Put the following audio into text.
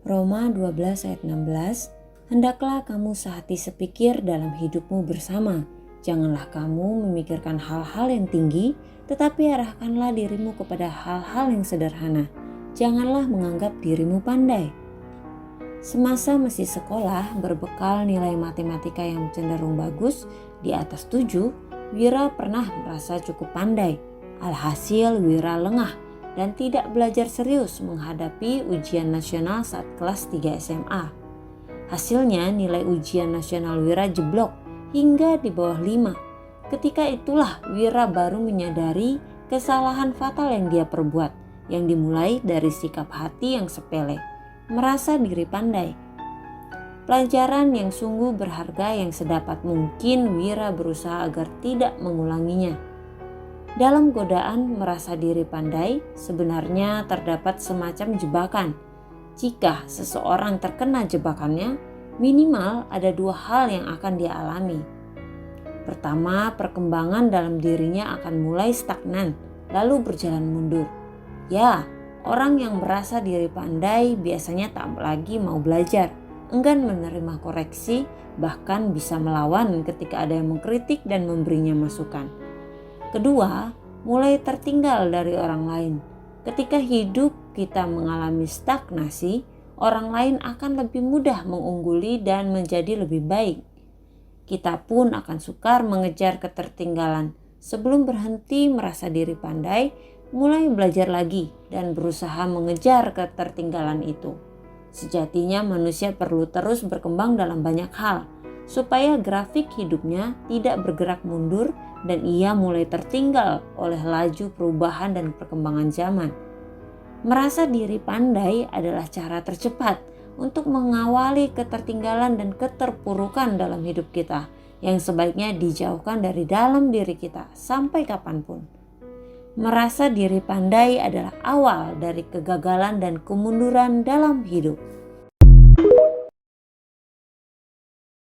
Roma 12 ayat 16, hendaklah kamu sehati sepikir dalam hidupmu bersama. Janganlah kamu memikirkan hal-hal yang tinggi, tetapi arahkanlah dirimu kepada hal-hal yang sederhana. Janganlah menganggap dirimu pandai. Semasa masih sekolah, berbekal nilai matematika yang cenderung bagus, di atas 7, Wira pernah merasa cukup pandai. Alhasil Wira lengah dan tidak belajar serius menghadapi ujian nasional saat kelas 3 SMA. Hasilnya nilai ujian nasional Wira jeblok hingga di bawah 5. Ketika itulah Wira baru menyadari kesalahan fatal yang dia perbuat, yang dimulai dari sikap hati yang sepele, merasa diri pandai. Pelajaran yang sungguh berharga yang sedapat mungkin Wira berusaha agar tidak mengulanginya. Dalam godaan merasa diri pandai, sebenarnya terdapat semacam jebakan. Jika seseorang terkena jebakannya, minimal ada 2 hal yang akan dia alami. Pertama, perkembangan dalam dirinya akan mulai stagnan, lalu berjalan mundur. Ya, orang yang merasa diri pandai biasanya tak lagi mau belajar, enggan menerima koreksi, bahkan bisa melawan ketika ada yang mengkritik dan memberinya masukan. Kedua, mulai tertinggal dari orang lain. Ketika hidup kita mengalami stagnasi, orang lain akan lebih mudah mengungguli dan menjadi lebih baik. Kita pun akan sukar mengejar ketertinggalan. Sebelum berhenti merasa diri pandai, mulai belajar lagi dan berusaha mengejar ketertinggalan itu. Sejatinya manusia perlu terus berkembang dalam banyak hal, supaya grafik hidupnya tidak bergerak mundur dan ia mulai tertinggal oleh laju perubahan dan perkembangan zaman. Merasa diri pandai adalah cara tercepat untuk mengawali ketertinggalan dan keterpurukan dalam hidup kita yang sebaiknya dijauhkan dari dalam diri kita sampai kapanpun. Merasa diri pandai adalah awal dari kegagalan dan kemunduran dalam hidup.